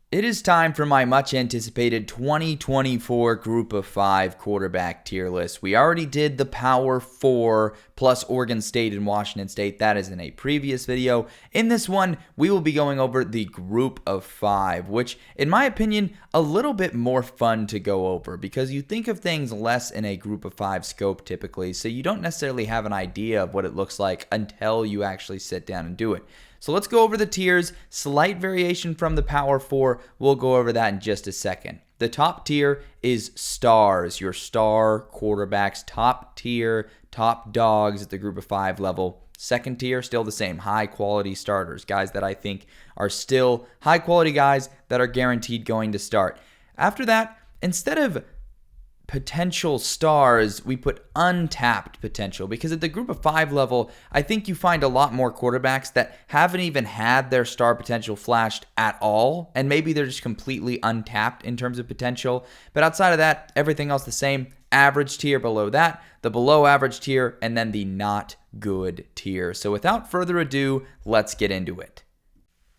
It is time for my much anticipated 2024 Group of 5 quarterback tier list. We already did the Power 4 plus Oregon State and Washington State. That is in a previous video. In this one, we will be going over the Group of 5, which, in my opinion, a little bit more fun to go over because you think of things less in a Group of 5 scope typically, so you don't necessarily have an idea of what it looks like until you actually sit down and do it. So let's go over the tiers, slight variation from the Power 4. We'll go over that in just a second. The top tier is stars, your star quarterbacks, top tier, top dogs at the Group of 5 level. Second tier, still the same, high quality starters, guys that I think are still high quality guys that are guaranteed going to start. After that, instead of potential stars, we put untapped potential because at the Group of 5 level, I think you find a lot more quarterbacks that haven't even had their star potential flashed at all, and maybe they're just completely untapped in terms of potential. But outside of that, everything else the same. Average tier below that, the below average tier, and then the not good tier. So without further ado, let's get into it.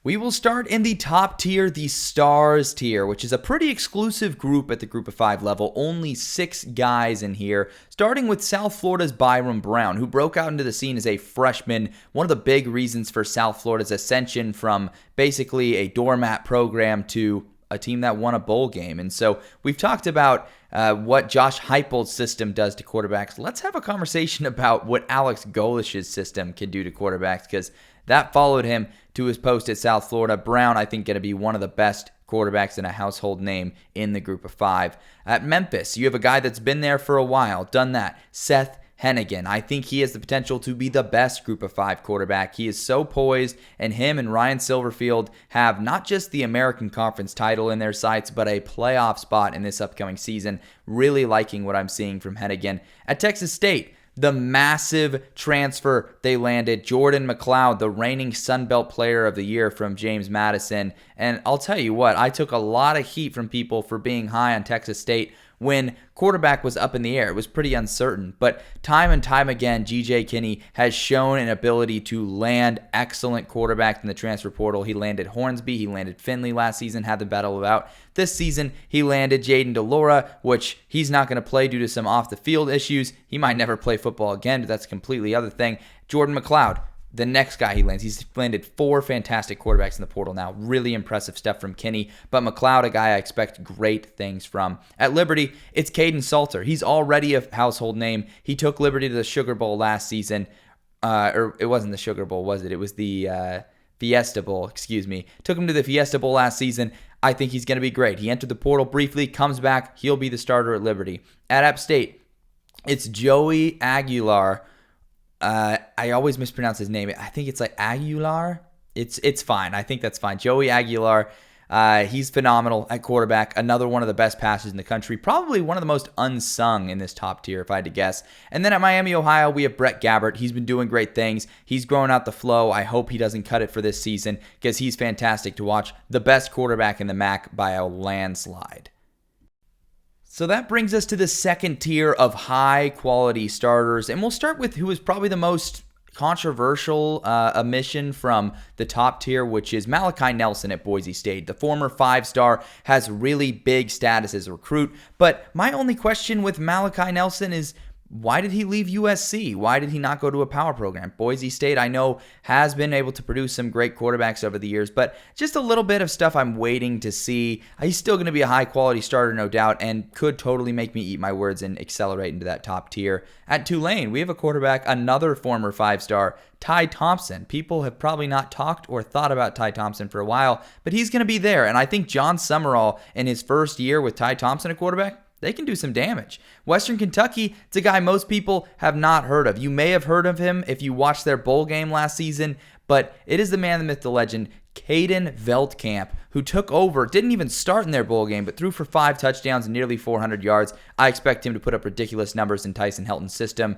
We will start in the top tier, the stars tier, which is a pretty exclusive group at the Group of 5 level. Only 6 guys in here, starting with South Florida's Byram Brown, who broke out into the scene as a freshman. One of the big reasons for South Florida's ascension from basically a doormat program to a team that won a bowl game. And so we've talked about what Josh Heupel's system does to quarterbacks. Let's have a conversation about what Alex Golish's system can do to quarterbacks, because that followed him to his post at South Florida. Brown, I think, going to be one of the best quarterbacks and a household name in the Group of 5. At Memphis, you have a guy that's been there for a while, done that, Seth Hennigan. I think he has the potential to be the best Group of 5 quarterback. He is so poised, and him and Ryan Silverfield have not just the American Conference title in their sights, but a playoff spot in this upcoming season. Really liking what I'm seeing from Hennigan. At Texas State, the massive transfer they landed, Jordan McLeod, the reigning Sun Belt Player of the Year from James Madison. And I'll tell you what, I took a lot of heat from people for being high on Texas State when quarterback was up in the air. It was pretty uncertain. But time and time again, G.J. Kinney has shown an ability to land excellent quarterbacks in the transfer portal. He landed Hornsby. He landed Finley last season, had the battle out. This season, he landed Jaden DeLora, which he's not going to play due to some off-the-field issues. He might never play football again, but that's a completely other thing. Jordan McLeod, the next guy he lands. He's landed 4 fantastic quarterbacks in the portal now. Really impressive stuff from Kinney. But McLeod, a guy I expect great things from. At Liberty, it's Caden Salter. He's already a household name. He took Liberty to the Sugar Bowl last season. Or it wasn't the Sugar Bowl, was it? It was the Fiesta Bowl, excuse me. Took him to the Fiesta Bowl last season. I think he's going to be great. He entered the portal briefly, comes back. He'll be the starter at Liberty. At App State, it's Joey Aguilar. I always mispronounce his name. I think it's like Aguilar. It's fine. I think that's fine. Joey Aguilar. He's phenomenal at quarterback. Another one of the best passers in the country. Probably one of the most unsung in this top tier, if I had to guess. And then at Miami, Ohio, we have Brett Gabbert. He's been doing great things. He's growing out the flow. I hope he doesn't cut it for this season because he's fantastic to watch. The best quarterback in the MAC by a landslide. So that brings us to the second tier of high-quality starters, and we'll start with who is probably the most controversial omission from the top tier, which is Malachi Nelson at Boise State. The former 5-star has really big status as a recruit, but my only question with Malachi Nelson is, why did he leave USC? Why did he not go to a power program? Boise State, I know, has been able to produce some great quarterbacks over the years, but just a little bit of stuff I'm waiting to see. He's still going to be a high-quality starter, no doubt, and could totally make me eat my words and accelerate into that top tier. At Tulane, we have a quarterback, another former 5-star, Ty Thompson. People have probably not talked or thought about Ty Thompson for a while, but he's going to be there, and I think John Summerall, in his first year with Ty Thompson at quarterback, they can do some damage. Western Kentucky, it's a guy most people have not heard of. You may have heard of him if you watched their bowl game last season, but it is the man, the myth, the legend, Caden Veldkamp, who took over, didn't even start in their bowl game, but threw for 5 touchdowns and nearly 400 yards. I expect him to put up ridiculous numbers in Tyson Helton's system.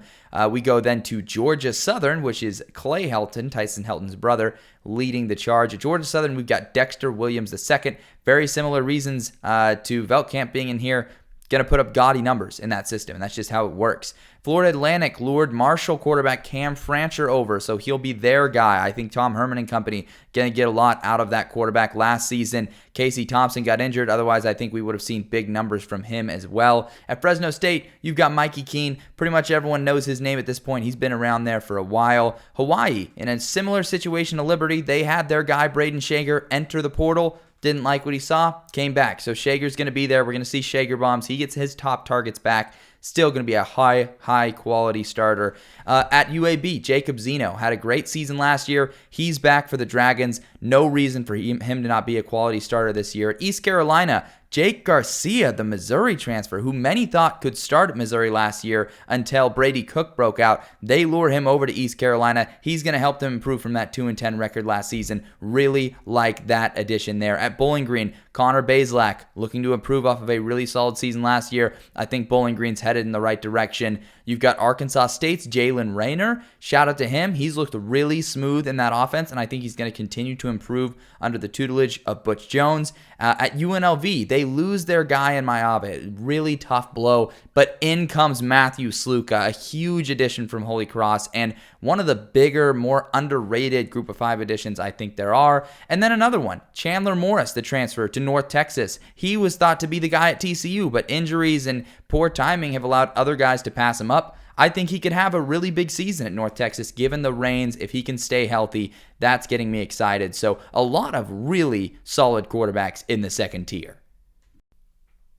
We go then to Georgia Southern, which is Clay Helton, Tyson Helton's brother, leading the charge. At Georgia Southern, we've got Dexter Williams II. Very similar reasons to Veldkamp being in here. Going to put up gaudy numbers in that system, and that's just how it works. Florida Atlantic lured Marshall quarterback Cam Francher over, so he'll be their guy. I think Tom Herman and company going to get a lot out of that quarterback. Last season, Casey Thompson got injured. Otherwise, I think we would have seen big numbers from him as well. At Fresno State, you've got Mikey Keene. Pretty much everyone knows his name at this point. He's been around there for a while. Hawaii, in a similar situation to Liberty, they had their guy Braden Shager enter the portal. Didn't like what he saw, came back. So Shager's going to be there. We're going to see Shager bombs. He gets his top targets back. Still going to be a high quality starter. At UAB, Jacob Zeno had a great season last year. He's back for the Dragons. No reason for him to not be a quality starter this year. At East Carolina, Jake Garcia, the Missouri transfer, who many thought could start at Missouri last year until Brady Cook broke out. They lure him over to East Carolina. He's going to help them improve from that 2-10 record last season. Really like that addition there. At Bowling Green, Connor Bazelak looking to improve off of a really solid season last year. I think Bowling Green's headed in the right direction. You've got Arkansas State's Jalen Rayner. Shout out to him. He's looked really smooth in that offense, and I think he's going to continue to improve under the tutelage of Butch Jones. At UNLV, they lose their guy in Mayave. Really tough blow, but in comes Matthew Sluka, a huge addition from Holy Cross, and one of the bigger, more underrated Group of 5 additions I think there are. And then another one, Chandler Morris, the transfer to North Texas. He was thought to be the guy at TCU, but injuries and poor timing have allowed other guys to pass him up. I think he could have a really big season at North Texas, given the reins. If he can stay healthy, that's getting me excited. So a lot of really solid quarterbacks in the second tier.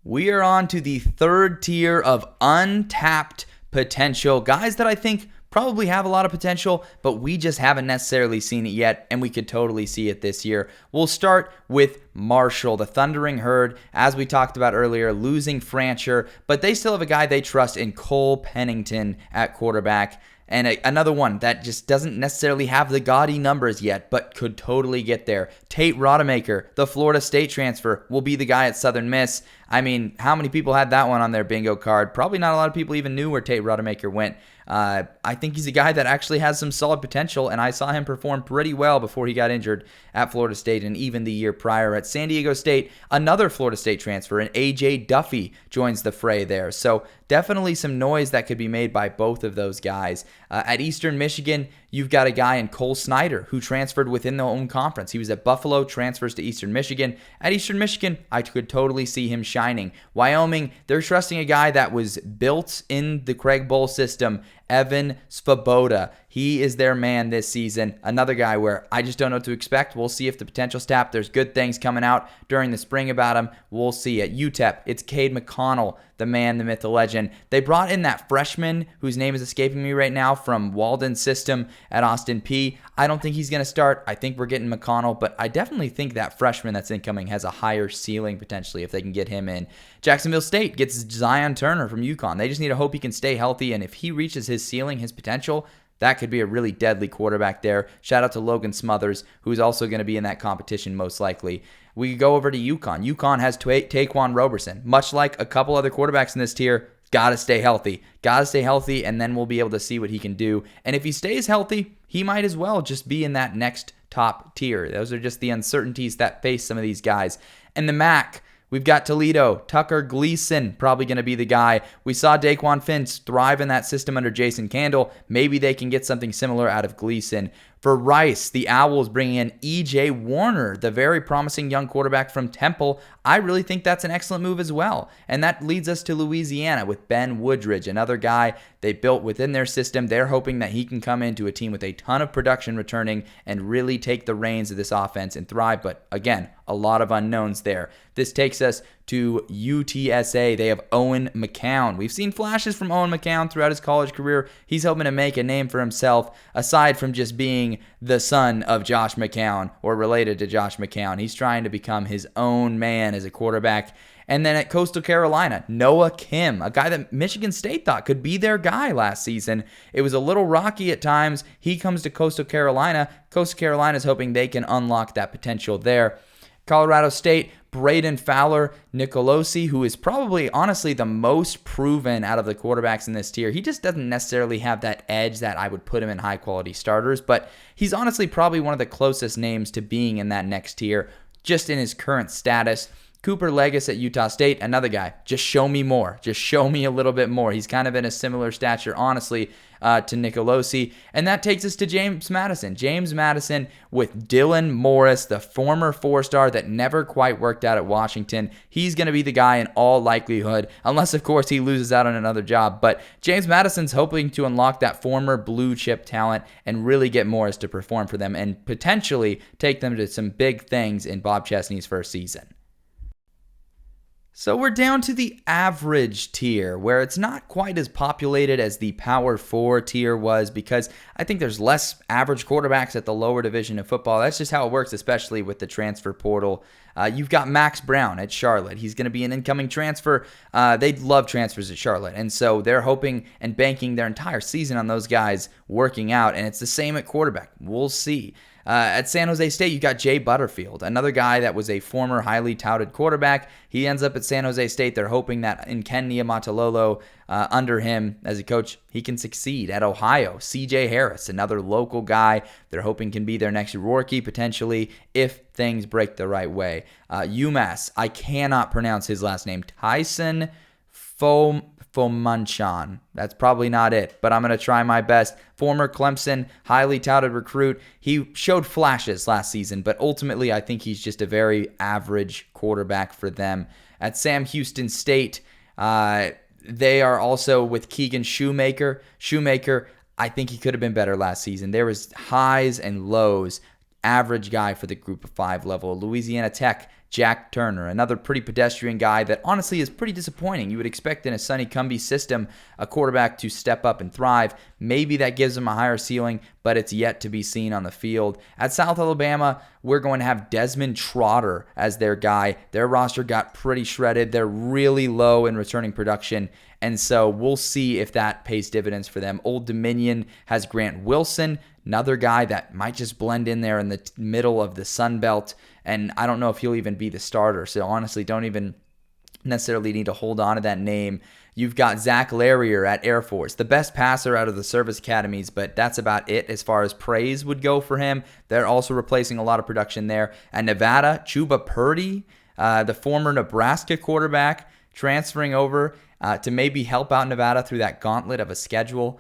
We are on to the third tier of untapped potential. Guys that I think probably have a lot of potential, but we just haven't necessarily seen it yet, and we could totally see it this year. We'll start with Marshall, the Thundering Herd, as we talked about earlier, losing Francher, but they still have a guy they trust in Cole Pennington at quarterback. And another one that just doesn't necessarily have the gaudy numbers yet, but could totally get there. Tate Rodemaker, the Florida State transfer, will be the guy at Southern Miss. I mean, how many people had that one on their bingo card? Probably not a lot of people even knew where Tate Rodemaker went. I think he's a guy that actually has some solid potential, and I saw him perform pretty well before he got injured at Florida State and even the year prior at San Diego State. Another Florida State transfer, and A.J. Duffy joins the fray there. So definitely some noise that could be made by both of those guys. At Eastern Michigan, you've got a guy in Cole Snyder who transferred within their own conference. He was at Buffalo, transfers to Eastern Michigan. At Eastern Michigan, I could totally see him shining. Wyoming, they're trusting a guy that was built in the Craig Bowl system, Evan Svoboda. He is their man this season. Another guy where I just don't know what to expect. We'll see if the potential's tapped. There's good things coming out during the spring about him. We'll see. At UTEP, it's Cade McConnell, the man, the myth, the legend. They brought in that freshman whose name is escaping me right now from Walden's system at Austin Peay. I don't think he's going to start. I think we're getting McConnell, but I definitely think that freshman that's incoming has a higher ceiling potentially if they can get him in. Jacksonville State gets Zion Turner from UConn. They just need to hope he can stay healthy, and if he reaches his ceiling, his potential, that could be a really deadly quarterback there. Shout out to Logan Smothers, who's also going to be in that competition most likely. We go over to UConn. UConn has Taquan Roberson. Much like a couple other quarterbacks in this tier, got to stay healthy. Got to stay healthy, and then we'll be able to see what he can do. And if he stays healthy, he might as well just be in that next top tier. Those are just the uncertainties that face some of these guys. And the MAC, we've got Toledo. Tucker Gleason probably going to be the guy. We saw Daquan Finch thrive in that system under Jason Candle. Maybe they can get something similar out of Gleason. For Rice, the Owls bringing in E.J. Warner, the very promising young quarterback from Temple. I really think that's an excellent move as well. And that leads us to Louisiana with Ben Woodridge, another guy they built within their system. They're hoping that he can come into a team with a ton of production returning and really take the reins of this offense and thrive. But again, a lot of unknowns there. This takes us to UTSA. They have Owen McCown. We've seen flashes from Owen McCown throughout his college career. He's hoping to make a name for himself aside from just being the son of Josh McCown or related to Josh McCown. He's trying to become his own man as a quarterback. And then at Coastal Carolina, Noah Kim, a guy that Michigan State thought could be their guy last season. It was a little rocky at times. He comes to Coastal Carolina. Coastal Carolina is hoping they can unlock that potential there. Colorado State, Braden Fowler Nicolosi, who is probably, honestly, the most proven out of the quarterbacks in this tier. He just doesn't necessarily have that edge that I would put him in high-quality starters, but he's honestly probably one of the closest names to being in that next tier, just in his current status. Cooper Legis at Utah State, another guy. Just show me more. Just show me a little bit more. He's kind of in a similar stature, honestly, to Nicolosi. And that takes us to James Madison. James Madison with Dylan Morris, the former four-star that never quite worked out at Washington. He's going to be the guy in all likelihood, unless, of course, he loses out on another job. But James Madison's hoping to unlock that former blue-chip talent and really get Morris to perform for them and potentially take them to some big things in Bob Chesney's first season. So we're down to the average tier, where it's not quite as populated as the Power 4 tier was, because I think there's less average quarterbacks at the lower division of football. That's just how it works, especially with the transfer portal. You've got Max Brown at Charlotte. He's going to be an incoming transfer. They love transfers at Charlotte, and so they're hoping and banking their entire season on those guys working out, and it's the same at quarterback. We'll see. At San Jose State, you got Jay Butterfield, another guy that was a former highly touted quarterback. He ends up at San Jose State. They're hoping that in Ken Niumatalolo, under him as a coach, he can succeed. At Ohio, C.J. Harris, another local guy they're hoping can be their next Rourke potentially if things break the right way. UMass, I cannot pronounce his last name. Tyson Fomanchan. That's probably not it, but I'm going to try my best. Former Clemson, highly touted recruit. He showed flashes last season, but ultimately I think he's just a very average quarterback for them. At Sam Houston State, they are also with Keegan Shoemaker. Shoemaker, I think he could have been better last season. There was highs and lows. Average guy for the group of 5 level. Louisiana Tech, Jack Turner, another pretty pedestrian guy that honestly is pretty disappointing. You would expect in a Sonny Cumbie system a quarterback to step up and thrive. Maybe that gives him a higher ceiling, but it's yet to be seen on the field. At South Alabama, we're going to have Desmond Trotter as their guy. Their roster got pretty shredded. They're really low in returning production, and so we'll see if that pays dividends for them. Old Dominion has Grant Wilson, another guy that might just blend in there in the middle of the Sun Belt, and I don't know if he'll even be the starter. So honestly, don't even necessarily need to hold on to that name. You've got Zach Larrier at Air Force, the best passer out of the service academies, but that's about it as far as praise would go for him. They're also replacing a lot of production there. At Nevada, Chuba Purdy, the former Nebraska quarterback, transferring over to maybe help out Nevada through that gauntlet of a schedule.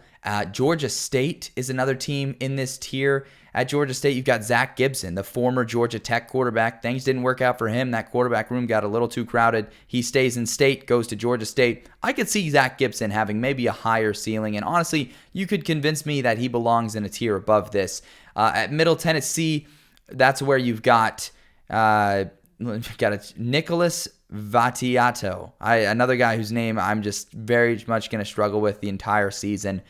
Georgia State is another team in this tier. At Georgia State, you've got Zach Gibson, the former Georgia Tech quarterback. Things didn't work out for him. That quarterback room got a little too crowded. He stays in state, goes to Georgia State. I could see Zach Gibson having maybe a higher ceiling, and honestly, you could convince me that he belongs in a tier above this. At Middle Tennessee, that's where you've got Nicholas Vattiato, another guy whose name I'm just very much going to struggle with the entire season.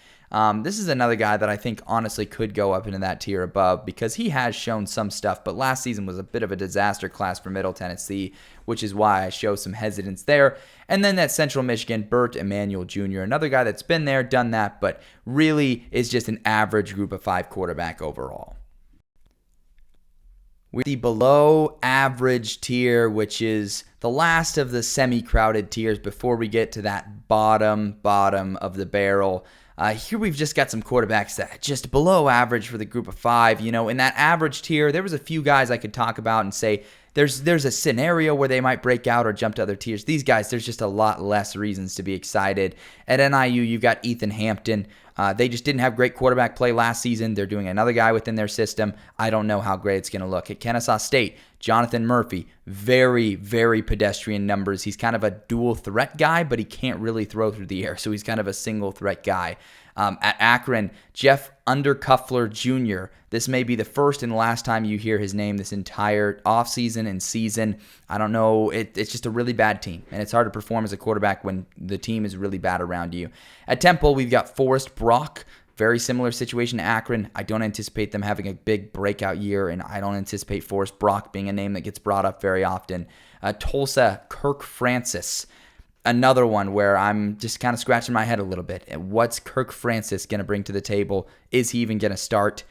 This is another guy that I think honestly could go up into that tier above because he has shown some stuff, but last season was a bit of a disaster class for Middle Tennessee, which is why I show some hesitance there. And then at Central Michigan, Burt Emanuel Jr., another guy that's been there, done that, but really is just an average group of 5 quarterback overall. With the below average tier, which is the last of the semi-crowded tiers before we get to that bottom of the barrel. Here we've just got some quarterbacks that are just below average for the group of 5. You know, in that average tier, there was a few guys I could talk about and say there's a scenario where they might break out or jump to other tiers. These guys, there's just a lot less reasons to be excited. At NIU, you've got Ethan Hampton. They just didn't have great quarterback play last season. They're doing another guy within their system. I don't know how great it's going to look. At Kennesaw State, Jonathan Murphy, very, very pedestrian numbers. He's kind of a dual threat guy, but he can't really throw through the air, so he's kind of a single threat guy. At Akron, Jeff Undercuffler Jr. This may be the first and last time you hear his name this entire offseason and season. I don't know. It's just a really bad team, and it's hard to perform as a quarterback when the team is really bad around you. At Temple, we've got Forrest Brock. Very similar situation to Akron. I don't anticipate them having a big breakout year, and I don't anticipate Forrest Brock being a name that gets brought up very often. Tulsa, Kirk Francis. Another one where I'm just kind of scratching my head a little bit. What's Kirk Francis going to bring to the table? Is he even going to start?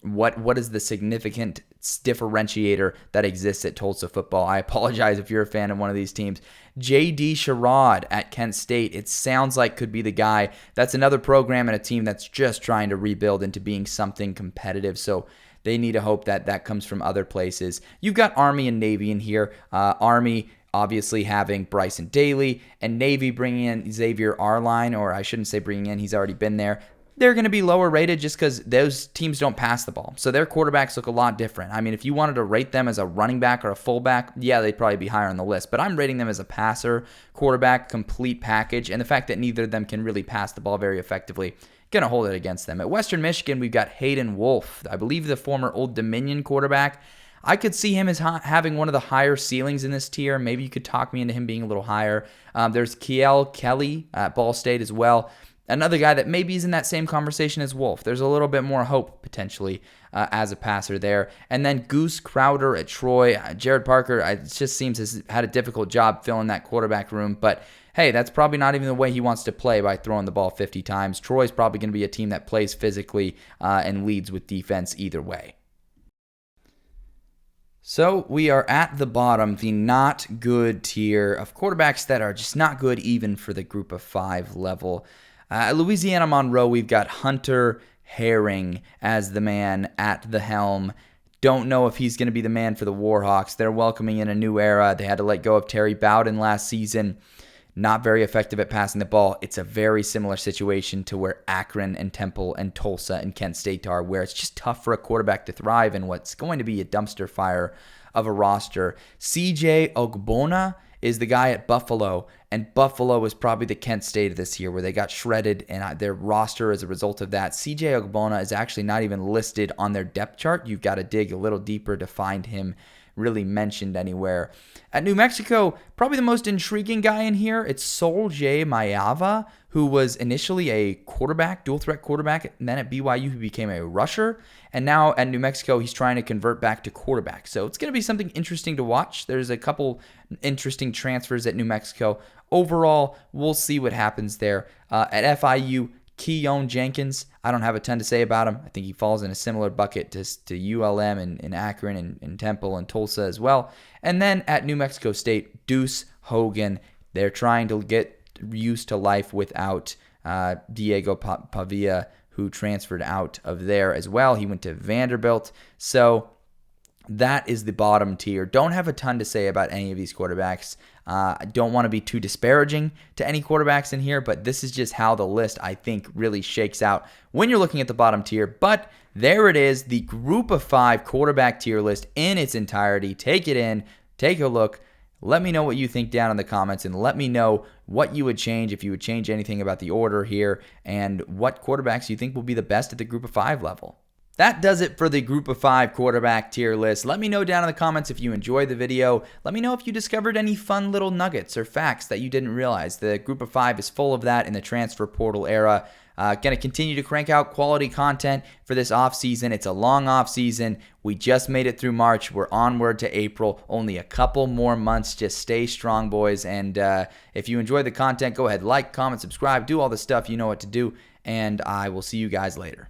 What is the significant differentiator that exists at Tulsa football? I apologize if you're a fan of one of these teams. J.D. Sherrod at Kent State. It sounds like could be the guy. That's another program and a team that's just trying to rebuild into being something competitive. So They need to hope that that comes from other places. You've got Army and Navy in here. Army obviously having Bryson Daly, and Navy bringing in Xavier Arline, or I shouldn't say bringing in, he's already been there. They're going to be lower rated just because those teams don't pass the ball. So their quarterbacks look a lot different. I mean, if you wanted to rate them as a running back or a fullback, yeah, they'd probably be higher on the list. But I'm rating them as a passer, quarterback, complete package. And the fact that neither of them can really pass the ball very effectively, going to hold it against them. At Western Michigan, we've got Hayden Wolf, I believe the former Old Dominion quarterback. I could see him as having one of the higher ceilings in this tier. Maybe you could talk me into him being a little higher. There's Kiel Kelly at Ball State as well. Another guy that maybe is in that same conversation as Wolf. There's a little bit more hope, potentially, as a passer there. And then Goose Crowder at Troy. Jared Parker, it just seems, has had a difficult job filling that quarterback room. But, hey, that's probably not even the way he wants to play by throwing the ball 50 times. Troy's probably going to be a team that plays physically and leads with defense either way. So we are at the bottom, the not good tier of quarterbacks that are just not good even for the group of 5 level. Louisiana Monroe, we've got Hunter Herring as the man at the helm. Don't know if he's going to be the man for the Warhawks. They're welcoming in a new era. They had to let go of Terry Bowden last season. Not very effective at passing the ball. It's a very similar situation to where Akron and Temple and Tulsa and Kent State are, where it's just tough for a quarterback to thrive in what's going to be a dumpster fire of a roster. CJ Ogbonna is the guy at Buffalo, and Buffalo is probably the Kent State of this year, where they got shredded and their roster as a result of that. CJ Ogbonna is actually not even listed on their depth chart. You've got to dig a little deeper to find him really mentioned anywhere. At New Mexico, probably the most intriguing guy in here, it's Sol J. Mayava, who was initially a quarterback, dual threat quarterback, and then at BYU he became a rusher, and now at New Mexico he's trying to convert back to quarterback. So it's going to be something interesting to watch. There's a couple interesting transfers at New Mexico. Overall, we'll see what happens there. At FIU, Keon Jenkins, I don't have a ton to say about him. I think he falls in a similar bucket to ULM and Akron and Temple and Tulsa as well. And then at New Mexico State, Deuce Hogan. They're trying to get used to life without Diego Pavia, who transferred out of there as well. He went to Vanderbilt. So that is the bottom tier. Don't have a ton to say about any of these quarterbacks. I don't want to be too disparaging to any quarterbacks in here, but this is just how the list, I think, really shakes out when you're looking at the bottom tier. But there it is, the group of 5 quarterback tier list in its entirety. Take it in, take a look. Let me know what you think down in the comments, and let me know what you would change, if you would change anything about the order here, and what quarterbacks you think will be the best at the group of 5 level. That does it for the group of 5 quarterback tier list. Let me know down in the comments if you enjoyed the video. Let me know if you discovered any fun little nuggets or facts that you didn't realize. The group of 5 is full of that in the transfer portal era. Going to continue to crank out quality content for this offseason. It's a long offseason. We just made it through March. We're onward to April. Only a couple more months. Just stay strong, boys. And if you enjoy the content, go ahead, like, comment, subscribe, do all the stuff. You know what to do. And I will see you guys later.